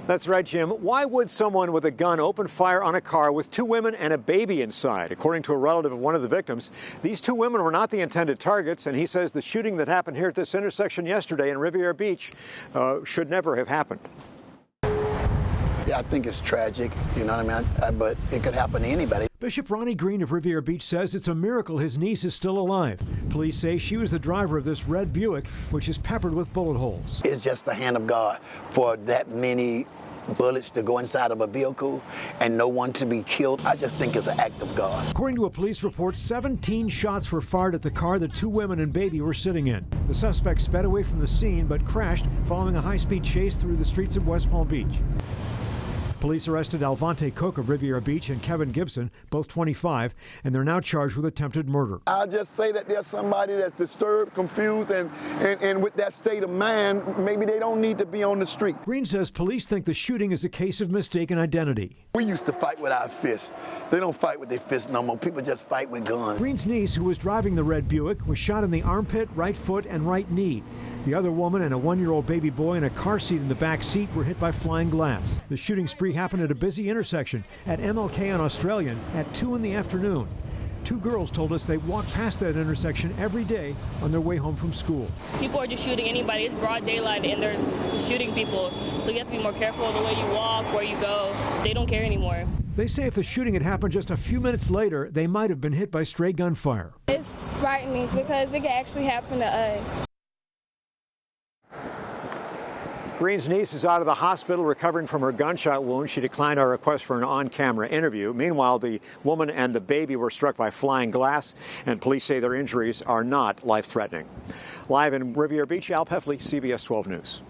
That's right, Jim. Why would someone with a gun open fire on a car with two women and a baby inside? According to a relative of one of the victims, these two women were not the intended targets, and he says the shooting that happened here at this intersection yesterday in Riviera Beach should never have happened. Yeah, I think it's tragic, you know what I mean? But it could happen to anybody. Bishop Ronnie Green of Riviera Beach says it's a miracle his niece is still alive. Police say she was the driver of this red Buick, which is peppered with bullet holes. It's just the hand of God for that many bullets to go inside of a vehicle and no one to be killed. I just think it's an act of God. According to a police report, 17 shots were fired at the car the two women and baby were sitting in. The suspect sped away from the scene but crashed following a high-speed chase through the streets of West Palm Beach. Police arrested Alvante Cook of Riviera Beach and Kevin Gibson, both 25, and they're now charged with attempted murder. I'll just say that there's somebody that's disturbed, confused, and with that state of mind, maybe they don't need to be on the street. Green says police think the shooting is a case of mistaken identity. We used to fight with our fists. They don't fight with their fists no more. People just fight with guns. Green's niece, who was driving the red Buick, was shot in the armpit, right foot, and right knee. The other woman and a one-year-old baby boy in a car seat in the back seat were hit by flying glass. The shooting spree happened at a busy intersection at MLK on Australian at 2 in the afternoon. Two girls told us they walk past that intersection every day on their way home from school. People are just shooting anybody. It's broad daylight and they're shooting people. So you have to be more careful of the way you walk, where you go. They don't care anymore. They say if the shooting had happened just a few minutes later, they might have been hit by stray gunfire. It's frightening because it could actually happen to us. Green's niece is out of the hospital recovering from her gunshot wound. She declined our request for an on-camera interview. Meanwhile, the woman and the baby were struck by flying glass, and police say their injuries are not life-threatening. Live in Riviera Beach, Al Peffley, CBS 12 News.